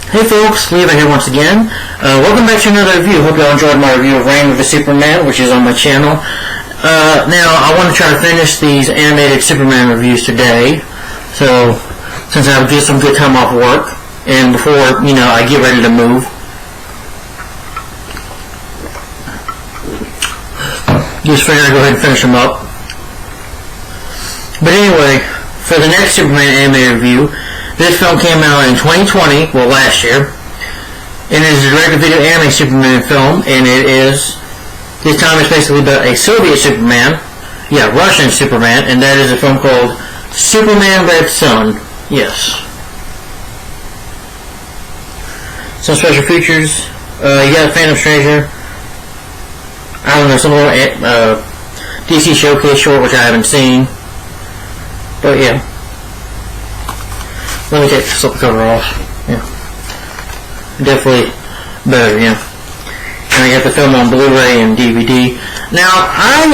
Hey folks, Levi here once again. Welcome back to another review. Hope y'all enjoyed my review of Reign of the Superman, which is on my channel. Now, I want to try to finish these animated Superman reviews today. So, since I have some good time off work, and before, I get ready to move. Just figured I'd go ahead and finish them up. But anyway, for the next Superman animated review, this film came out in 2020, well last year, and it is a direct-to-video anime Superman film, and this time it's basically about a Soviet Superman, Russian Superman, and that is a film called Superman Red Sun, yes. Some special features, you got a Phantom Stranger, I don't know, some little DC Showcase short, which I haven't seen, but yeah. Let me take the slip cover off. Yeah. Definitely better, yeah. And I got the film on Blu-ray and DVD. Now, I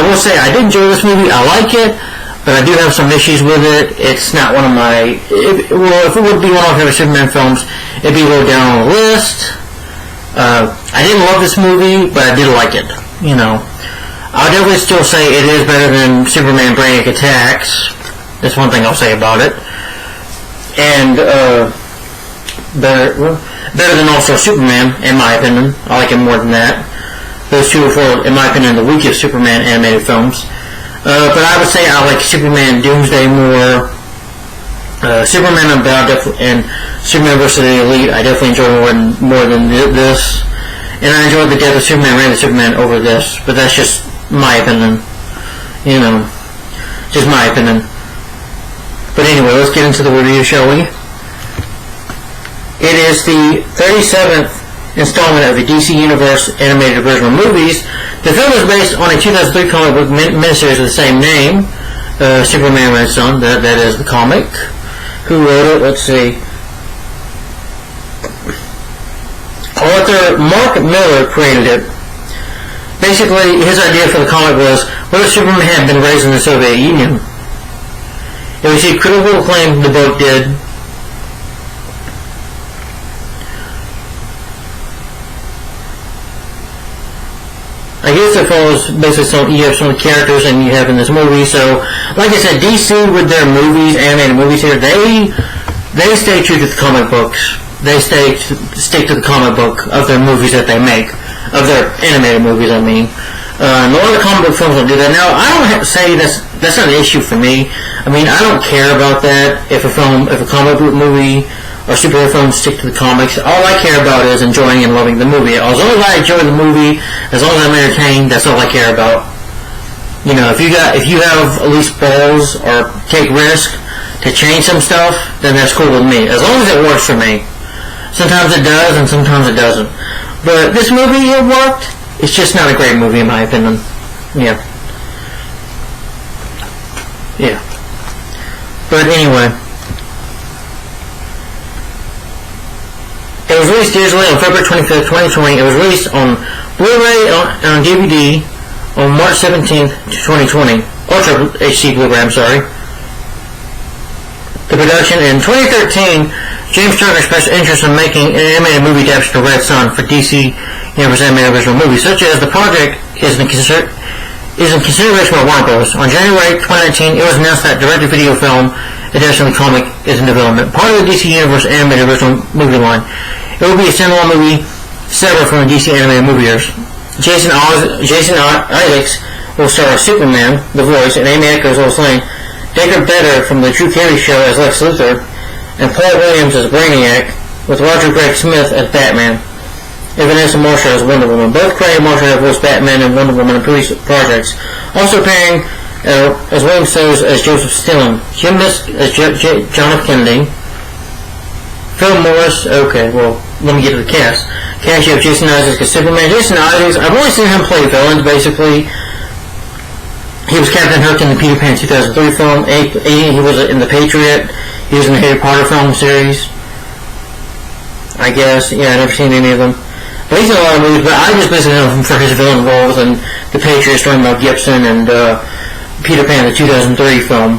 will say I did enjoy this movie. I like it, but I do have some issues with it. It's not one of my... if it would be one of my favorite Superman films, it'd be a little down on the list. I didn't love this movie, but I did like it. I'll definitely still say it is better than Superman Brainiac Attacks. That's one thing I'll say about it. And better than also Superman, in my opinion. I like it more than that. Those two are, in my opinion, the weakest Superman animated films. But I would say I like Superman Doomsday more. Superman and Superman vs. the Elite I definitely enjoy more than this. And I enjoyed the Death of Superman, Reign of Superman over this. But that's just my opinion. Just my opinion. But anyway, let's get into the review, shall we? It is the 37th installment of the DC Universe animated original movies. The film is based on a 2003 comic book miniseries of the same name, Superman Red Sun. That is the comic. Who wrote it? Let's see. Author Mark Miller created it. Basically, his idea for the comic was, what if Superman had been raised in the Soviet Union? It received critical acclaim, the book did. I guess it follows basically you have some of the characters and you have in this movie. So, like I said, DC with their movies, animated movies here, they stay true to the comic books. They stick to the comic book of their movies that they make, of their animated movies, I mean. A lot of the comic book films don't do that. Now, I don't have to say that's not an issue for me. I mean, I don't care about that if a comic book movie or superhero film stick to the comics. All I care about is enjoying and loving the movie. As long as I enjoy the movie, as long as I'm entertained, that's all I care about. If you have at least balls or take risk to change some stuff, then that's cool with me. As long as it works for me. Sometimes it does, and sometimes it doesn't. But this movie, it worked. It's just not a great movie in my opinion. Yeah. But anyway. It was released digitally on February 25th, 2020. It was released on Blu-ray and on DVD on March 17th, 2020. Ultra HD Blu-ray, I'm sorry. The production in 2013, James Turner expressed interest in making an animated movie adaptation of Red Sun for DC Universe animated original movies, such as the project is in consideration by Warner Bros. On January 2019, it was announced that direct-to-video film adaptation of the comic is in development, part of the DC Universe animated original movie line. It will be a standalone movie separate from the DC animated movie years. Jason Isaacs will star as Superman, the voice, and Amy Acker as Lois Lane. Deckard Beder from the Drew Carey Show as Lex Luthor, and Paul Williams as Brainiac, with Roger Craig Smith as Batman, and Vanessa Marshall as Wonder Woman. Both Craig and Marshall have voiced Batman and Wonder Woman in previous projects. Also appearing as William So's as Joseph Stilling, Jim Misk as John F. Kennedy, Phil Morris. Okay, well, let me get to the cast. Cast, you have Jason Isaacs as Superman. Jason Isaacs, I've only seen him play villains, basically. He was Captain Hook in the Peter Pan 2003 film. He was in The Patriot. He was in the Harry Potter film series. I guess. Yeah, I've never seen any of them. But he's in a lot of movies, but I just basically know him for his villain roles in The Patriot, starring Mel Gibson, and Peter Pan, the 2003 film,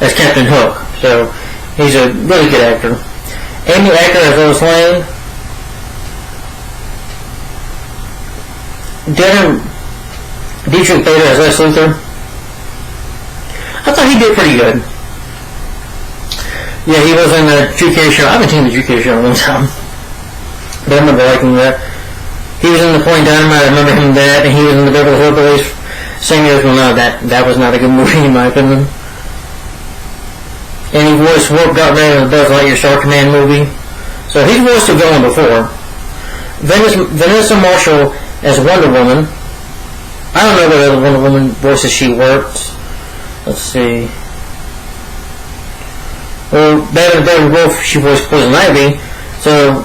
as Captain Hook. So, He's a really good actor. Amy Acker as Lois Lane. Dietrich Bader as Les Luthor. I thought he did pretty good. Yeah, he was in the GK show. I haven't seen the GK show in a long time, but I remember liking that. He was in the Point Dynamite. I remember him in that, and he was in the Beverly Hillbillies. Singers. Well, no, that was not a good movie in my opinion. And he voiced Warp Got Ran in the Buzz Lightyear Star Command movie. So he's voiced a villain before. Vanessa Marshall as Wonder Woman. I don't know what other Wonder Woman voices she worked. Let's see. Well, Batman Wolf, she voiced Poison Ivy. So,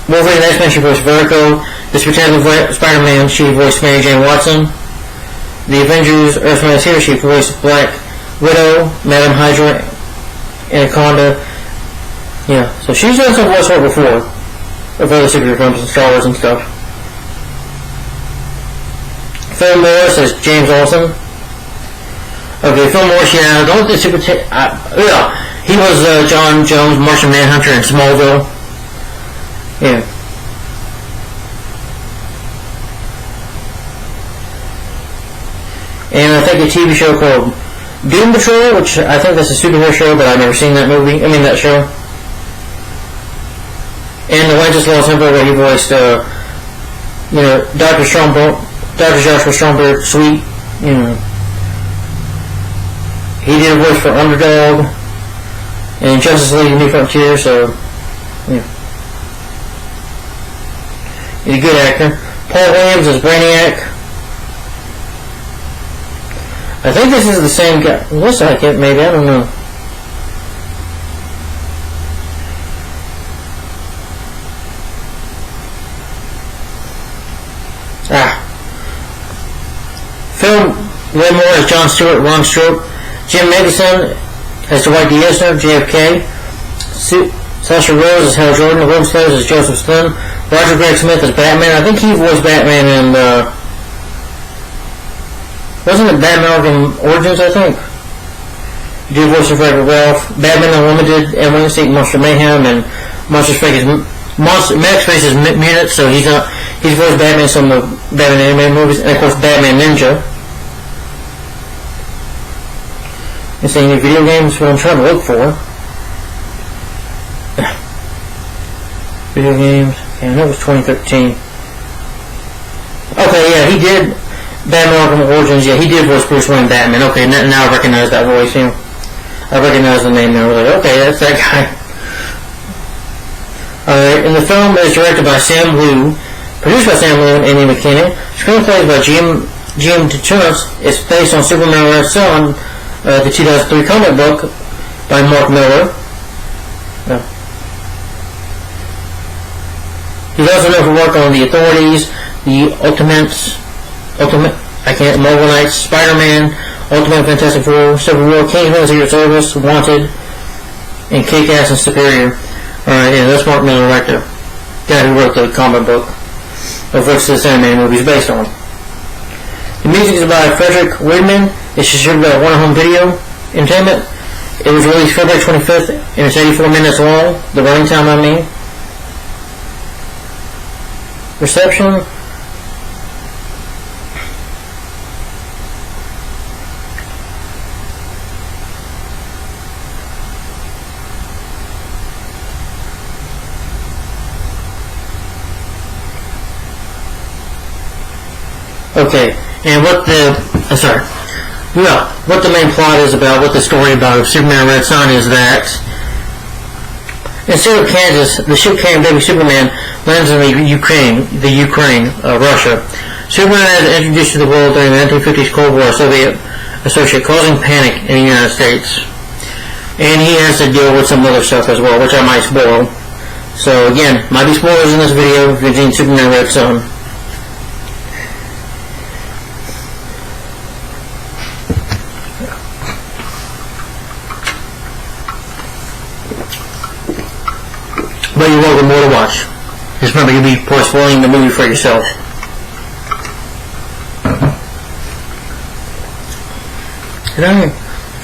Wolverine and X-Men, she voiced Vertigo. The Spectacular Spider-Man, she voiced Mary Jane Watson. The Avengers, Earthman is Here, she voiced Black Widow, Madam Hydra, Anaconda. Yeah, so she's done some voice work before of other superhero films and Star Wars and stuff. Phil Morris as James Olsen. Okay, Phil Morris, yeah, don't the super. He was John Jones, Martian Manhunter in Smallville. Yeah. And I think a TV show called Doom Patrol, which I think that's a superhero show, but I've never seen that movie. I mean that show. And the Wenceslas Temple, where he voiced, Dr. Joshua Stromberg, Sweet, He did a voice for Underdog and Justice League New Frontier, so, yeah. He's a good actor. Paul Williams as Brainiac. I think this is the same guy. Looks like it, maybe. I don't know. Phil Whitmore as John Stewart, Ron Stewart. Jim Matheson as Dwight D. Eisner, JFK. Sasha Rose as Hal Jordan. William Slaves as Joseph Slim. Roger Greg Smith as Batman. I think he voiced Batman in, wasn't it Batman Arkham Origins, I think? He did voice of Wreck-It Ralph. Batman Unlimited, and Wednesday Monster Mayhem, and Monster Space Max Space is Munich, so he's voiced Batman in some of the Batman animated movies, and of course Batman Ninja. Is there any video games? What I'm trying to look for. Video games. Yeah, that was 2013. Okay, yeah, he did Batman Arkham Origins. Yeah, he did voice Bruce Wayne Batman. Okay, now I recognize that voice. Yeah, I recognize the name now. I was like, okay, that's that guy. Alright, and the film is directed by Sam Liu, produced by Sam Liu and Andy McKinnon. Screenplay by Jim DeTunis. It's based on Superman Red Son, the 2003 comic book by Mark Miller. He's also known for work on The Authorities, The Marvel Knights, Spider-Man, Ultimate Fantastic Four, Civil War, Kingsman, Secret Service, Wanted, and Kick-Ass and Superior. Alright, yeah, that's Mark Miller right there. Guy who wrote the comic book of which this animated movie is based on. The music is by Frederick Widman. It's distributed by Warner Home Video Entertainment. It was released February 25th, and it's 84 minutes long. The running time, I mean. Reception. Okay, and what the main plot is about, what the story about Superman Red Son is that instead of Kansas, the ship carrying baby Superman lands in the Ukraine, Russia. Superman is introduced to the world during the 1950s Cold War Soviet associate, causing panic in the United States. And he has to deal with some other stuff as well, which I might spoil. So again, might be spoilers in this video if you've seen Superman Red Son. But you're welcome more to watch. Just remember, you'll be spoiling the movie for yourself.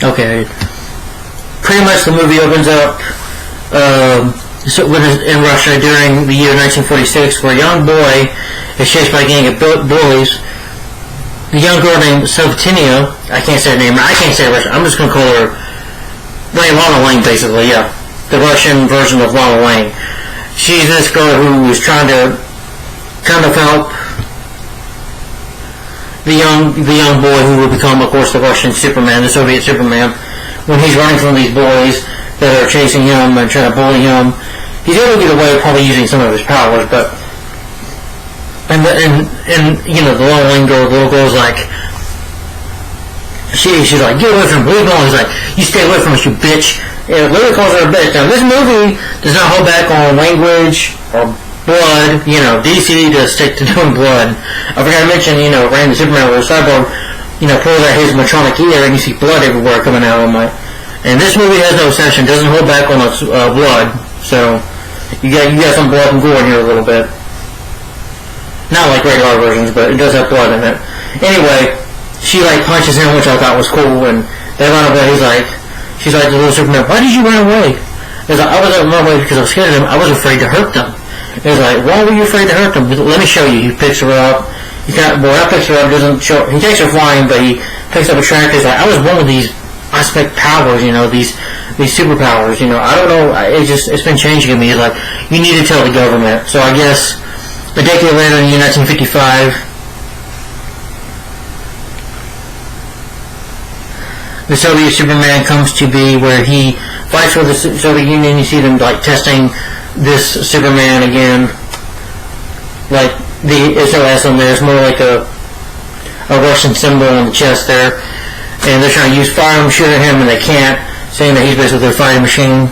Okay. pretty much the movie opens up in Russia during the year 1946, where a young boy is chased by a gang of bullies. The young girl named Sovietinia, I can't say her name, I can't say Russian, I'm just going to call her Lana Lang, basically, yeah. The Russian version of Lana Lang. She's this girl who is trying to kind of help the young boy who will become, of course, the Russian Superman, the Soviet Superman, when he's running from these boys that are chasing him and trying to bully him. He's able to get away probably using some of his powers, but and you know, the little girl's like, she's like, get away from him, leave him alone. He's like, you stay away from us, you bitch. And literally calls her a bitch. Now, this movie does not hold back on language or blood. You know, DC does stick to doing blood. I forgot to mention, you know, Randy Superman where Cyborg, you know, pulls out his Matronic ear and you see blood everywhere coming out of him. And this movie has no exception, doesn't hold back on its blood. So you got some blood and gore in here a little bit. Not like regular versions, but it does have blood in it. Anyway, she like punches him, which I thought was cool, and they run away. She's like, the little Superman, why did you run away? He's like, I wasn't running away because I was scared of them. I was afraid to hurt them. He's like, why were you afraid to hurt them? Let me show you. He picks her up. Picks her up, doesn't show. He takes her flying, but he picks up a tractor. He's like, I was born with these aspect powers, you know, these superpowers, you know. I don't know. It's been changing in me. He's like, you need to tell the government. So I guess a decade later, in 1955, the Soviet Superman comes to be, where he fights for the Soviet Union. You see them like testing this Superman again, like the SOS on there is more like a Russian symbol on the chest there, and they're trying to use fire and shoot at him, and they can't, saying that he's basically their fighting machine.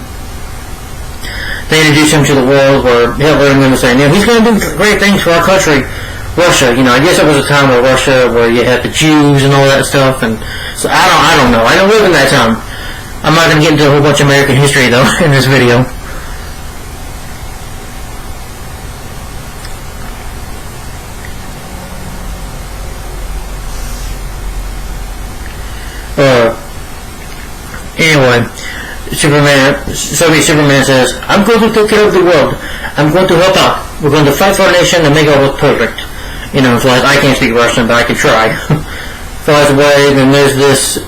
They introduce him to the world, where Hitler and them are saying, you know, he's going to do great things for our country, Russia. You know, I guess it was a time where Russia, where you had the Jews and all that stuff, and so I don't know. I don't live in that time. I'm not going to get into a whole bunch of American history though in this video. Anyway, Soviet Superman says, I'm going to take care of the world. I'm going to help out. We're going to fight for our nation and make it look perfect. You know, so like, I can't speak Russian, but I can try. Flies away, then there's this,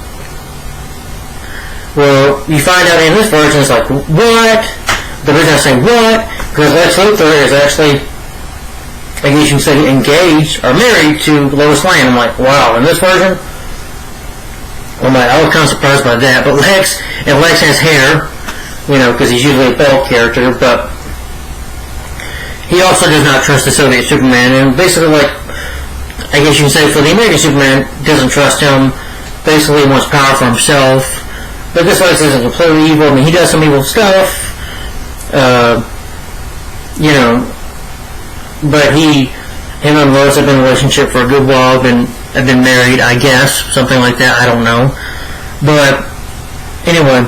well, you find out in this version, it's like, what? The reason I say what, because Lex Luthor is actually, I guess you can say, engaged or married to Lois Lane. I'm like, wow, in this version? I was kind of surprised by that, but Lex has hair, you know, because he's usually a bald character, but he also does not trust the Soviet Superman, and basically, like, I guess you can say for the American Superman, doesn't trust him, basically wants power for himself, but this Lex isn't completely evil. I mean, he does some evil stuff, you know, but him and Lois have been in a relationship for a good while, have been married, I guess, something like that, I don't know. But anyway,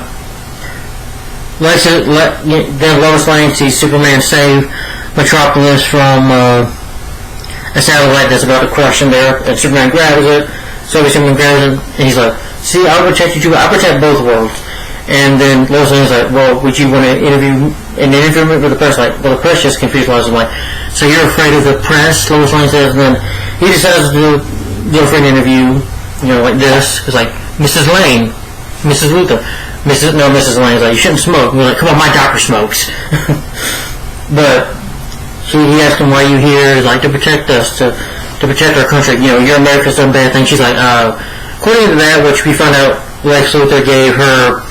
then Lois Lane sees Superman save Metropolis from a satellite that's about to crush him there, and Superman grabs it. Superman grabs it, and he's like, see, I'll protect you too, I'll protect both worlds. And then Lois Lane's like, well, would you want to interview with the press? Like, well, the press just confused Lois. I'm like, so you're afraid of the press? Lois Lane says, and then he decides to do a friend interview, you know, like this. It's like, Mrs. Lane, Mrs. Luthor, Mrs. Lane's like, you shouldn't smoke. And we're like, come on, my doctor smokes. But he asked him, why are you here? He's like, to protect us, to protect our country. You know, you're America's done bad things. She's like, according to that, which we found out Lex Luthor gave her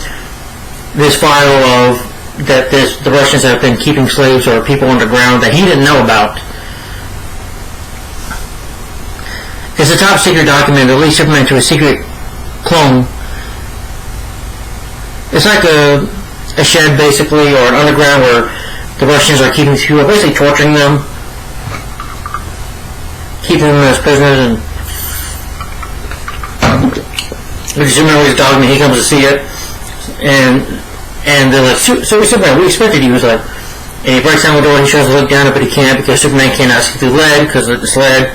this file of that the Russians have been keeping slaves or people underground that he didn't know about. It's a top secret document that leads Superman to a secret clone. It's like a shed basically, or an underground where the Russians are keeping people, basically torturing them, keeping them as prisoners, and Superman with his dog, and he comes to see it, and they're like, Superman, we expected you. He was like, and he breaks down the door, and he tries to look down it, but he can't, because Superman cannot see through lead, because this lead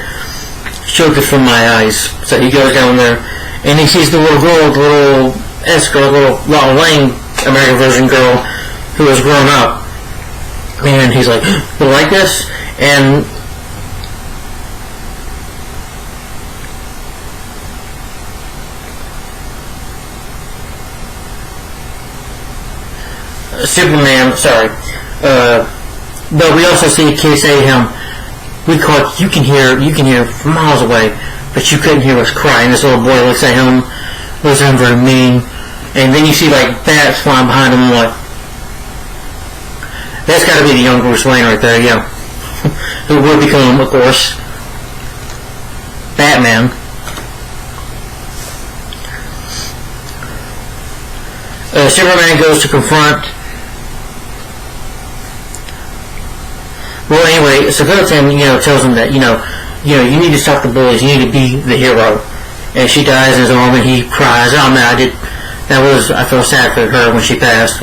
choked it from my eyes. So he goes down there, and he sees the little girl, the little Lana Lang American version girl who has grown up. And he's like, you like this? And Superman, sorry. But we also see a kid say to him, you can hear from miles away, but you couldn't hear us cry. And this little boy looks at him very mean. And then you see like bats flying behind him, like, that's got to be the young Bruce Wayne right there, yeah. Who will become, of course, Batman. Superman goes to confront. Well, anyway, so Gotham, tells him that you need to stop the bullies. You need to be the hero. And she dies in his arms, and he cries. Oh man, I felt sad for her when she passed.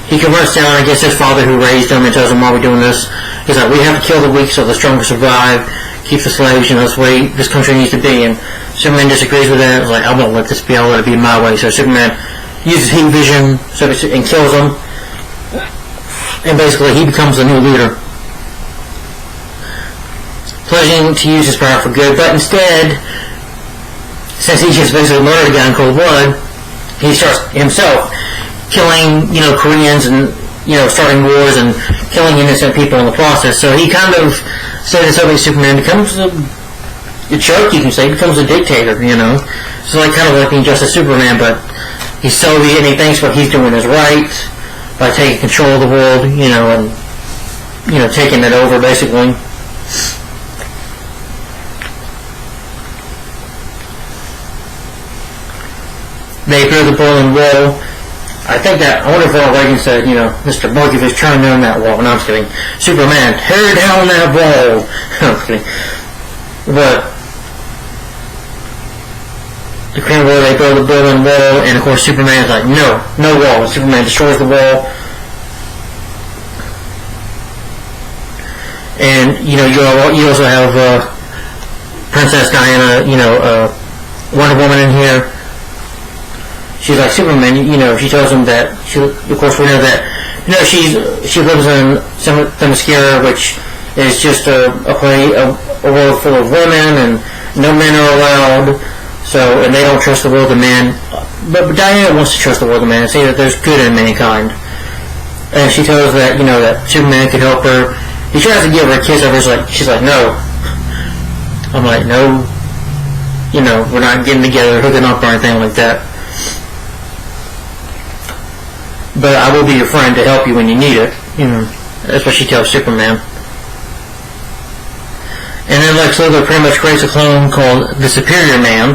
He confronts down, I guess, his father who raised him and tells him, why are we doing this? He's like, we have to kill the weak so the strong survive, keep the slaves, that's the way this country needs to be. And Superman disagrees with that. He's like, I won't let this be, I'll let it be my way. So Superman uses heat vision and kills him. And basically he becomes the new leader. Pledging to use his power for good, but instead, since he just basically murdered a guy in cold blood, he starts himself killing, Koreans and, starting wars and killing innocent people in the process. So he kind of said that suddenly Superman becomes a jerk, you can say, becomes a dictator, So like kind of like being just a Superman, but he's Soviet and he thinks what he's doing is right by taking control of the world, and, taking it over basically. They appear the Berlin Wall. I wonder if Ronald Reagan said, Mr. Borgevich, turn down that wall. No, I'm just kidding. Superman, tear down that wall. No, I'm just kidding. But the Korean War, they build the Berlin Wall, and of course Superman's like, no wall. And Superman destroys the wall. And, you also have Princess Diana, Wonder Woman in here. She's like Superman, she tells him that, of course we know that, she lives in Themyscira, which is just a world full of women, and no men are allowed, and they don't trust the world of man. But Diana wants to trust the world of man and say that there's good in mankind. And she tells that, that Superman could help her. He tries to give her a kiss over, she's like, no. I'm like, no, we're not getting together, hooking up or anything like that. But I will be your friend to help you when you need it. That's what she tells Superman. And then Lex Luthor pretty much creates a clone called the Superior Man.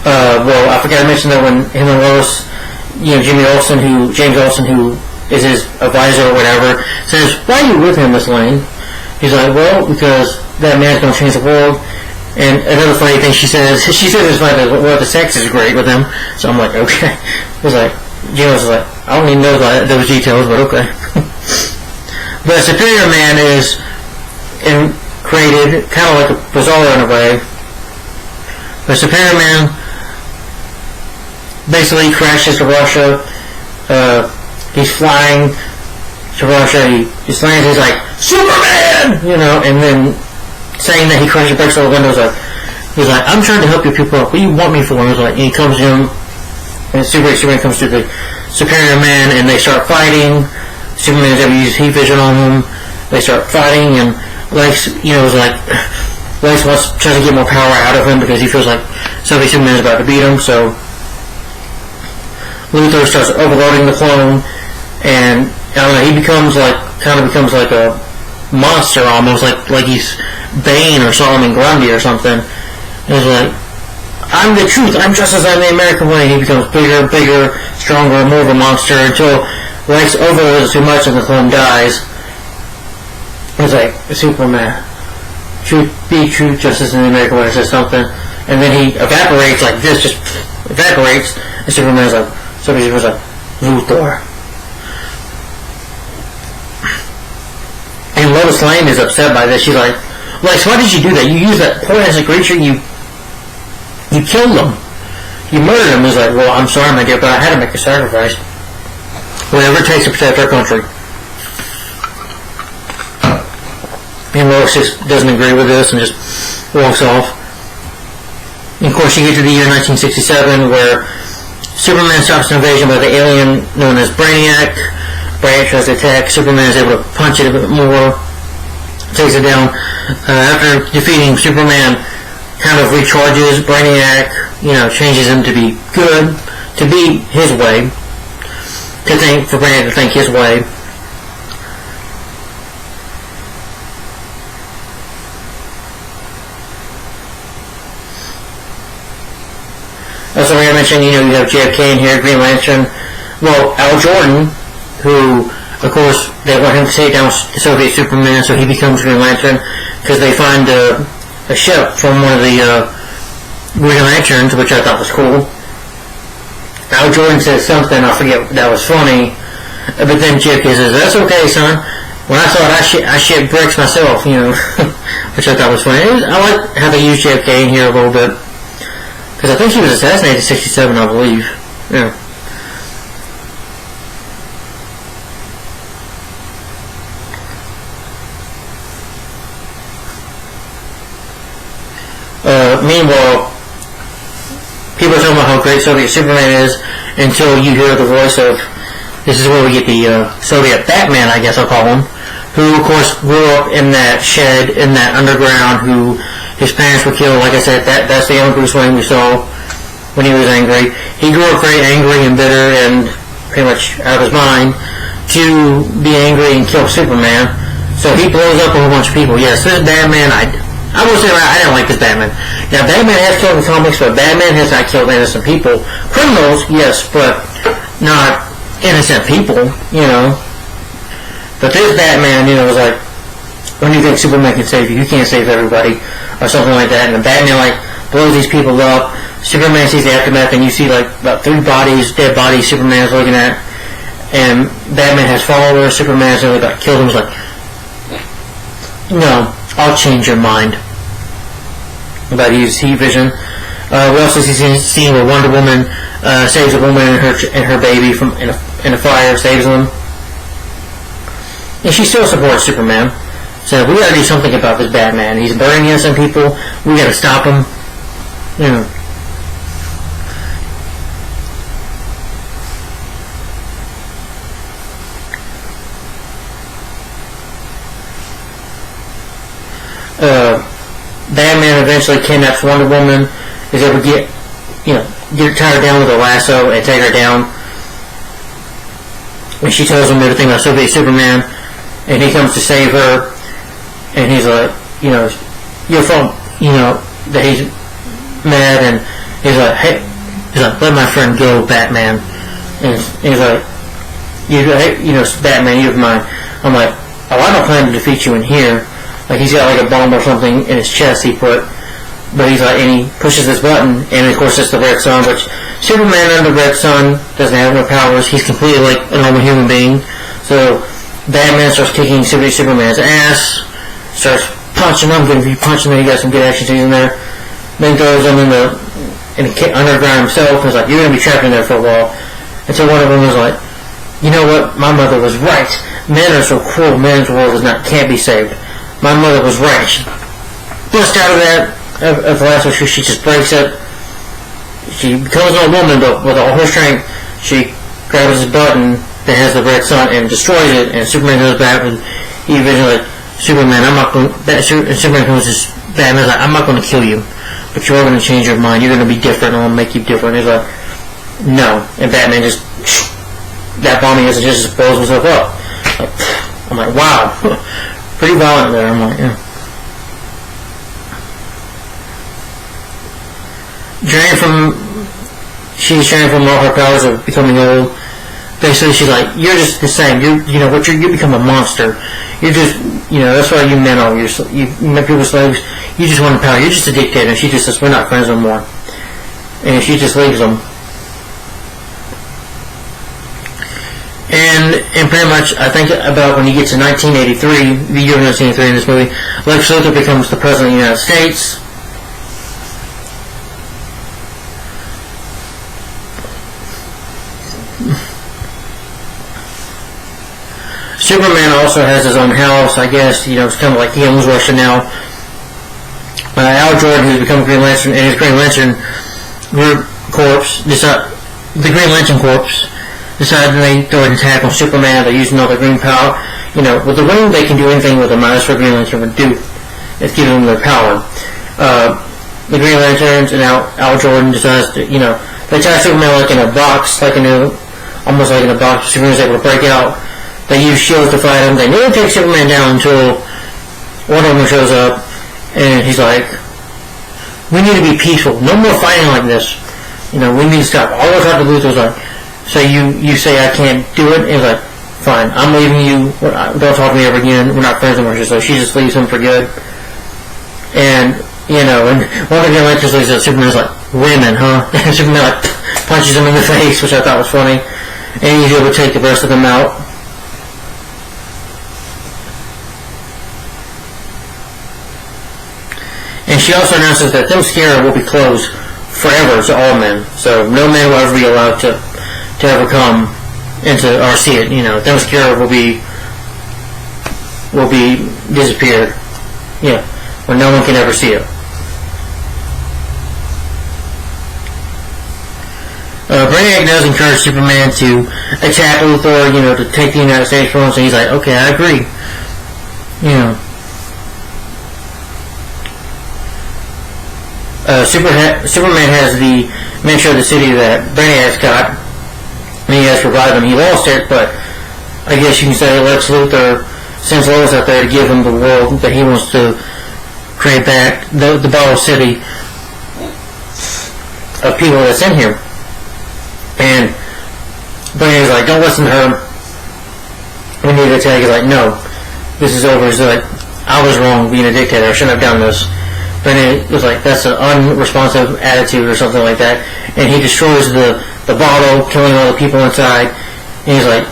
Well, I forgot to mention that when him and Lois, James Olsen, who is his advisor or whatever, says, why are you with him, Miss Lane? He's like, well, because that man's going to change the world. And another funny thing she says it's funny that, well, the sex is great with him. So I'm like, okay. He's like, James was like, I don't even know those details, but okay. But Superior Man is created kind of like a Bizarro in a way. But Superior Man basically crashes to Russia. He's flying to Russia. He lands. He's like, Superman, and then saying that he crashes, breaks all the windows. He's like, I'm trying to help you people up. What do you want me for? And he comes in. And Superman comes to the Superior Man, and they start fighting. Superman's able to use heat vision on them. They start fighting, and Lex, Lex tries to get more power out of him because he feels like Superman's about to beat him. So Luthor starts overloading the clone, and I don't know, he becomes like a monster almost, like he's Bane or Solomon Grundy or something. And he's like, I'm the truth, I'm just as I'm the American way. He becomes bigger, stronger, more of a monster until Lex overloads too much and the clone dies. He's like, Superman, truth, be truth, just as in the American way, says something. And then he evaporates like this, just evaporates, and Superman's like, Luthor. And Lois Lane is upset by this. She's like, Lex, why did you do that? You used that poor innocent creature, you You killed them. You murdered them. He's like, well, I'm sorry, my dear, but I had to make a sacrifice. Whatever it takes to protect our country. And Lois just doesn't agree with this and just walks off. And of course, you get to the year 1967 where Superman stops an invasion by the alien known as Brainiac. Brainiac tries to attack. Superman is able to punch it a bit more. Takes it down. After defeating Superman, kind of recharges Brainiac, changes him to be good, to be his way, for Brainiac to think his way. Also, like I mentioned, you have JFK in here, Green Lantern. Well, Al Jordan, who, of course, they want him to take down the Soviet Superman, so he becomes Green Lantern, because they find a ship from one of the Green Lanterns, which I thought was cool. Al Jordan says something, I forget, that was funny, but then JFK says, that's okay, son. When I saw it, I shipped bricks myself, which I thought was funny. I like how they use JFK in here a little bit. Because I think he was assassinated in 1967, I believe. Yeah. Meanwhile, people are talking about how great Soviet Superman is until you hear the voice of, this is where we get the Soviet Batman, I guess I'll call him, who, of course, grew up in that shed, in that underground, who his parents were killed. Like I said, that's the young Bruce Wayne we saw when he was angry. He grew up very angry and bitter and pretty much out of his mind to be angry and kill Superman. So he blows up a whole bunch of people. Yes, this Batman, I will say I didn't like this Batman. Now, Batman has killed in the comics, but Batman has not killed innocent people. Criminals, yes, but not innocent people, But this Batman, was like, when you think Superman can save you, you can't save everybody, or something like that. And the Batman, blows these people up. Superman sees the aftermath, and you see, about 3 bodies, dead bodies Superman's looking at. And Batman has followers. Superman's only got killed. And was like, no, I'll change your mind. About his heat vision. We also see a scene where Wonder Woman saves a woman and her baby from in a fire, saves them. And she still supports Superman. So we gotta do something about this Batman. He's burning innocent people. We gotta stop him. Batman eventually kidnaps Wonder Woman. Is able to get her tied down with a lasso and take her down. And she tells him everything about Soviet Superman. And he comes to save her. And he's like, your fault, that he's mad. And he's like, hey, let my friend go, Batman. And he's like, Batman, you're mine. I'm like, oh, I don't plan to defeat you in here. Like, he's got a bomb or something in his chest but he's like, and he pushes this button, and of course it's the Red Sun, which Superman under the Red Sun doesn't have no powers. He's completely like a normal human being. So Batman starts kicking Superman's ass, starts punching him, getting a few punches, and he got some good action scenes in there. Then throws him in the underground himself, and is like, you're going to be trapped in there for a while. And so one of them was like, you know what, my mother was right. Men are so cruel, men's world can't be saved. My mother was right. She busts out of that, of the lasso, she just breaks it. She becomes an old woman, but with all her strength, she grabs this button that has the Red Sun and destroys it, and Superman goes back, and he eventually Superman, Superman comes to Batman's like, I'm not going to kill you, but you're going to change your mind, you're going to be different, and I'll make you different. He's like, no, and Batman just, that bomb he has just blows himself up. I'm like, wow. Pretty violent there. I'm like, yeah. She's drained from all her powers of becoming old. Basically, she's like, you're just the same. You become a monster. You're just, that's why you men are. You make people slaves. You just want power. You're just a dictator. And she just says, we're not friends no more. And she just leaves them. And pretty much, I think about when you get to 1983, the year 1983 in this movie, Lex Luthor becomes the President of the United States. Superman also has his own house, I guess. It's kind of like he owns Russia now. Al Jordan, who's become Green Lantern, and his Green Lantern Corps, the Green Lantern Corps, decided they throw an attack on Superman. They're using all their green power. With the ring, they can do anything with the minus for Green Lantern would do. It's giving them their power. The Green Lanterns and Al Jordan decides to, they attack Superman like in a box, almost like in a box. Superman's able to break out. They use shields to fight him. They nearly take Superman down until one of them shows up, and he's like, "We need to be peaceful. No more fighting like this. We need to stop." All the time, Luthor's like, "So you say I can't do it?" And he's like, "Fine, I'm leaving you. Don't talk to me ever again. We're not friends anymore." So she just leaves him for good. And and one of the Lanterns leaves out. Superman's like, "Women, huh?" And Superman like punches him in the face, which I thought was funny. And he's able to take the rest of them out. And she also announces that Themyscira will be closed forever to all men. So no man will ever be allowed to ever come into or see it. Themyscira will be disappeared. Where no one can ever see it. Brainiac does encourage Superman to attack Luthor, to take the United States from him. So he's like, "Okay, I agree." Superman has the miniature of the city that Brainiac's got, and he has to revive him. He lost it, but I guess you can say Lex Luthor sends Lois out there to give him the world that he wants to create back, the bottle city of people that's in here. And Brainiac's like, "Don't listen to her. We need to attack." He's like, "No, this is over." He's like, "I was wrong being a dictator. I shouldn't have done this." Brainiac was like, "That's an unresponsive attitude," or something like that. And he destroys the bottle, killing all the people inside. And he's like,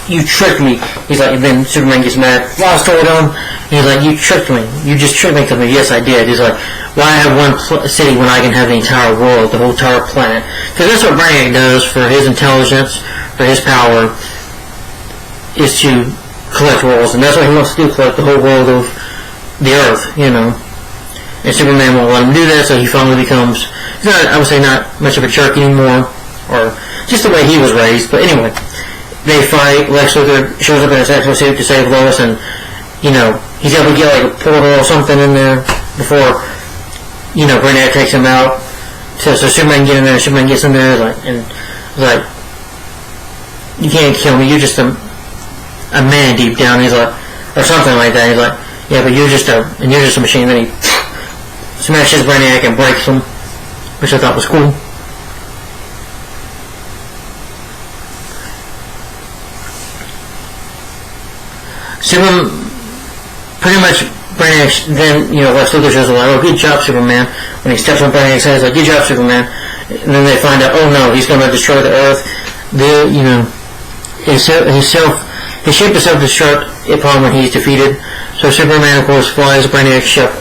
"You tricked me." He's like, and then Superman gets mad. "Lost told him." He's like, "You tricked me. You just tricked me." "Yes, I did." He's like, "Why have one city when I can have the entire world, the whole entire planet?" Because that's what Brainiac does for his intelligence, for his power, is to collect worlds. And that's what he wants to do, collect the whole world of the Earth, And Superman won't let him do that, so he finally becomes, I would say, not much of a jerk anymore, or just the way he was raised. But anyway, they fight. Lex Luthor shows up in his X-Men suit to save Lois, and he's able to get like a portal or something in there before Brainiac takes him out. So Superman gets in there. Superman gets in there and like, "You can't kill me. You're just a man deep down." He's like, or something like that. He's like, "Yeah, but you're just a machine." Then he smashes Brainiac and breaks him, which I thought was cool. Superman, pretty much, Brainiac, then, Lex Luthor shows him like, "Oh, good job, Superman." When he steps on Brainiac's head, he's like, "Good job, Superman." And then they find out, oh no, he's going to destroy the Earth. His ship is self-destruct upon when he's defeated. So Superman, of course, flies Brainiac's ship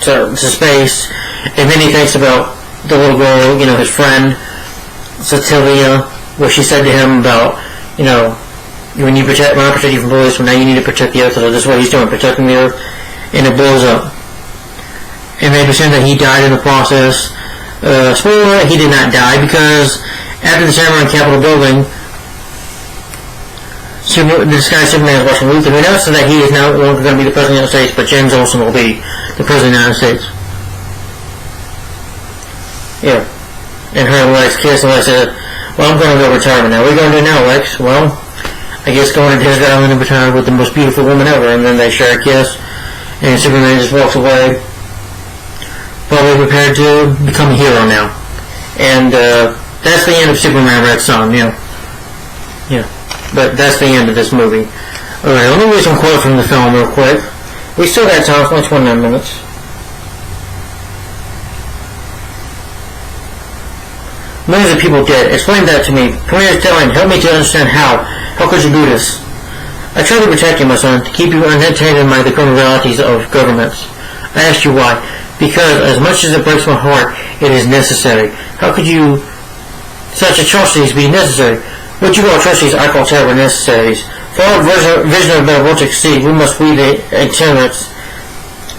to space, and then he thinks about the little girl, his friend, Cecilia, what she said to him about, when I protect you from bullets, well, now you need to protect the Earth. So that's what he's doing, protecting the Earth, and it blows up. And they pretend that he died in the process. Spoiler, he did not die, because after the ceremony in Capitol building, the disguised Superman is watching Luthor, who announces that he is now no longer going to be the President of the United States, but James Olsen will be the President of the United States. Yeah. And her and Lex kiss, and Lex said, "Well, I'm going to go retirement now." "What are you going to do now, Lex?" "Well, I guess going to Desert Island and retire with the most beautiful woman ever." And then they share a kiss, and Superman just walks away, probably prepared to become a hero now. And that's the end of Superman Red Son, Yeah. But that's the end of this movie. Alright, let me read some quotes from the film real quick. We still got time, it's only 29 minutes. Millions of people dead. Explain that to me. Come here, telling. Help me to understand how. How could you do this? I try to protect you, my son, to keep you unentertained by the criminal realities of governments. I asked you why. Because as much as it breaks my heart, it is necessary. How could you Such atrocities be necessary. What you call atrocities, I call terrible necessaries. For our vision of better world to succeed, we must weed the itinerants.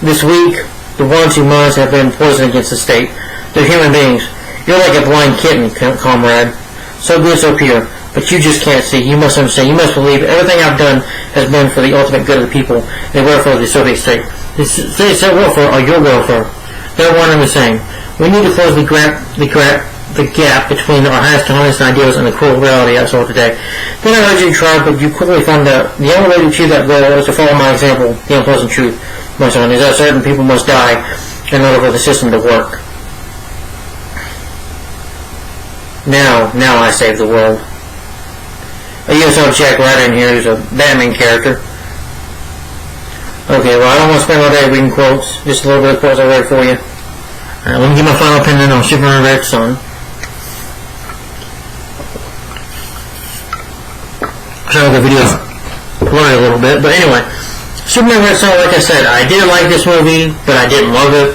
This week, the ones whose minds have been poisoned against the state. They're human beings. You're like a blind kitten, comrade. So good, so pure. But you just can't see. You must understand. You must believe everything I've done has been for the ultimate good of the people, and welfare of the Soviet state. The state's welfare or your welfare. They're one and the same. We need to close the gap between our highest and honest ideals and the cruel reality I saw today. Then I urged you to try, but you quickly found out the only way to achieve that goal is to follow my example. The unpleasant truth, my son, is that certain people must die in order for the system to work. Now I save the world. You saw Jack Ryder in here, who's a Batman character. Okay, well, I don't want to spend all day reading quotes. Just a little bit of quotes I read for you. Alright, let me get my final opinion on Superman Red Son. Sorry, the video's blurry a little bit, but anyway. Superman Red Son, like I said, I did like this movie, but I didn't love it.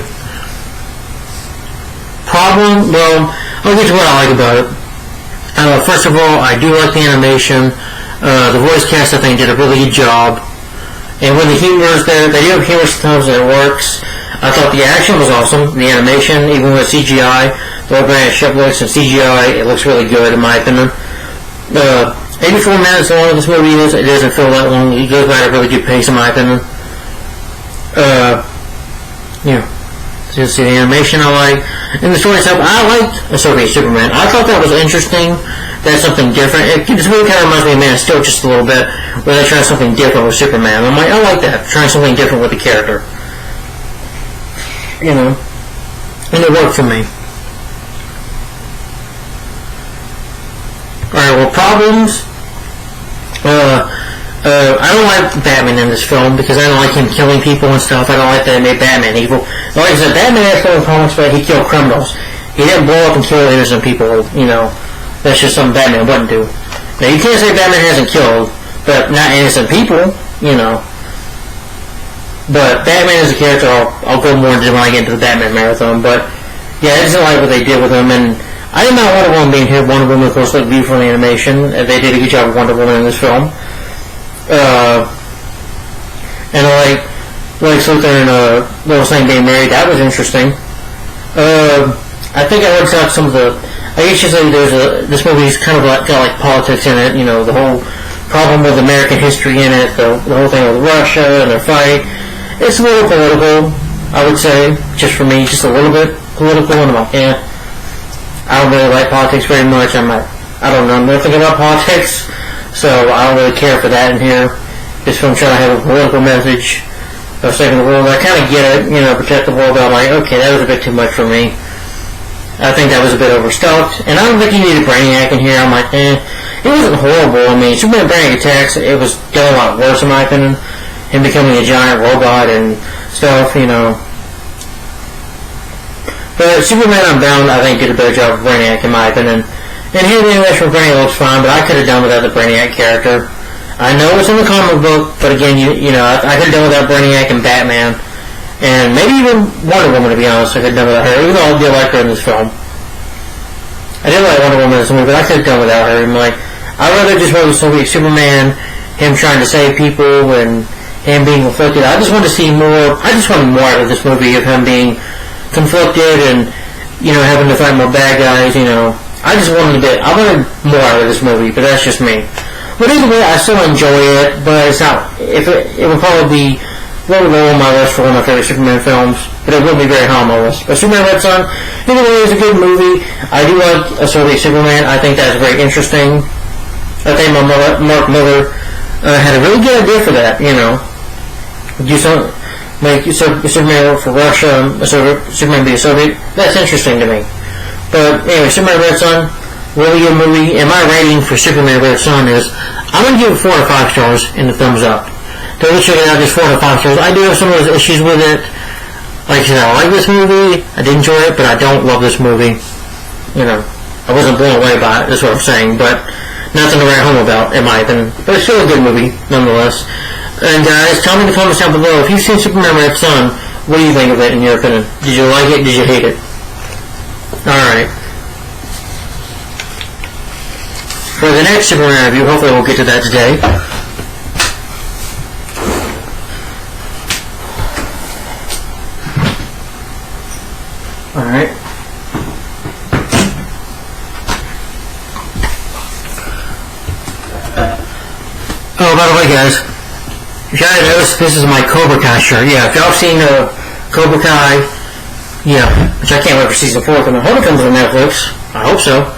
Problem? Well, I'll get to what I like about it. First of all, I do like the animation. The voice cast, I think, did a really good job. And when the humor is there, they do have humor sometimes and it works. I thought the action was awesome. The animation, even with CGI, the way Brandon Shep looks in CGI, it looks really good in my opinion. 84 minutes long this movie is. It doesn't feel that long. It goes by at a really good pace in my opinion. So you see the animation I like. And the story itself, I liked Soviet Superman. I thought that was interesting. That's something different. This movie kind of reminds me of Man of Steel just a little bit, where they try something different with Superman. I'm like, I like that. Trying something different with the character. You know. And it worked for me. Alright, well, problems. I don't like Batman in this film because I don't like him killing people and stuff. I don't like that it made Batman evil. Like I said, Batman actually in comics, but he killed criminals. He didn't blow up and kill innocent people, you know. That's just something Batman wouldn't do. Now, you can't say Batman hasn't killed, but not innocent people, you know. But Batman as a character, I'll go more into when I get into the Batman marathon. But, yeah, I just don't like what they did with him. And I did not Wonder Woman being here. Wonder Woman, of course, looked beautiful in the animation. They did a good job of Wonder Woman in this film. And I like Luthor and Lois Lane being married. That was interesting. I think I worked out some of the. I guess you say this movie's kind of got like politics in it. You know, the whole problem with American history in it. The whole thing with Russia and their fight. It's a little political, I would say, just for me, just a little bit political. And I'm like, yeah, I don't really like politics very much. I don't know nothing about politics, so I don't really care for that in here. This film trying to have a political message of saving the world. I kind of get it, you know, protect the world. But I'm like, okay, that was a bit too much for me. I think that was a bit overstuffed. And I don't think you needed Brainiac in here. I'm like, it wasn't horrible. I mean, Superman Brainiac Attacks, it was done a lot worse in my opinion. Him becoming a giant robot and stuff, you know. But Superman Unbound, I think, did a better job of Brainiac in my opinion. And here the animation for Brainiac looks fine, but I could have done without the Brainiac character. I know it's in the comic book, but again, you know, I could have done without Brainiac and Batman. And maybe even Wonder Woman, to be honest, I could have done without her, even though I did like her in this film. I did like Wonder Woman in this movie, but I could have done without her. I'm like, I'd rather just watch Superman, him trying to save people, and him being conflicted. I just wanted to see more, I just wanted more out of this movie of him being conflicted and, you know, having to fight more bad guys, you know. I wanted more out of this movie, but that's just me. But either way, I still enjoy it, but it's not, it would probably be really low on my list for one of my favorite Superman films, but it will be very high on my list. But Superman Red Son, either way, is a good movie. I do like a Soviet Superman. I think that's very interesting. I think Mark Miller had a really good idea for that, you know. Do something, make Superman work for Russia, Superman be a Soviet. That's interesting to me. But anyway, Superman Red Son, really good movie. And my rating for Superman Red Son is, I'm going to give it 4 out of 5 stars in the thumbs up. Go check it out, just 4 out of 5 stars. I do have some of those issues with it. Like I said, I like this movie, I did enjoy it, but I don't love this movie. You know, I wasn't blown away by it, that's what I'm saying, but nothing to write home about, in my opinion. But it's still a good movie, nonetheless. And guys, tell me in the comments down below, if you've seen Superman Red Son, what do you think of it in your opinion? Did you like it? Did you hate it? Alright. for the next Superman review. Hopefully we'll get to that today. Alright. Oh, by the way, guys, if y'all noticed, this is my Cobra Kai shirt. Yeah, if y'all have seen Cobra Kai, yeah, which I can't wait for season 4 coming. I hope it comes on Netflix. I hope so.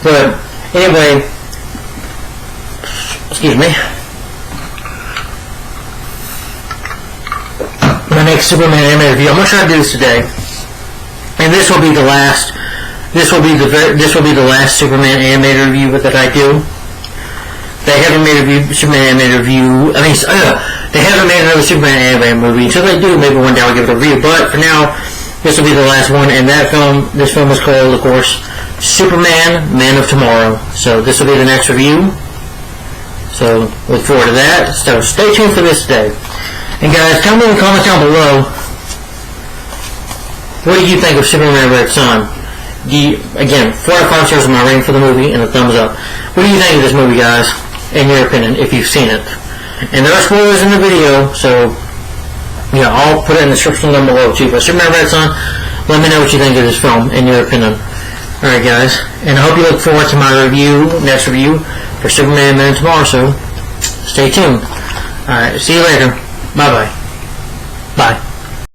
But anyway, excuse me. My next Superman anime review. I'm gonna try to do this today, and this will be the last. This will be the last Superman animated review that I do. They haven't made a Superman animated review. I mean, they haven't made another Superman animated movie. Until they do, maybe one day I'll give it a review. But for now, this will be the last one. And this film is called, of course, Superman, Man of Tomorrow. So this will be the next review. So look forward to that. So stay tuned for this today. And guys, tell me in the comments down below, what do you think of Superman Red Son? Again, 4 out of 5 stars on my rating for the movie and a thumbs up. What do you think of this movie, guys? In your opinion, if you've seen it. And there are spoilers in the video, so yeah, I'll put it in the description down below too. But Superman Red Son, let me know what you think of this film, in your opinion. Alright guys, and I hope you look forward to my next review for Superman Man tomorrow, so stay tuned. Alright, see you later. Bye-bye. Bye.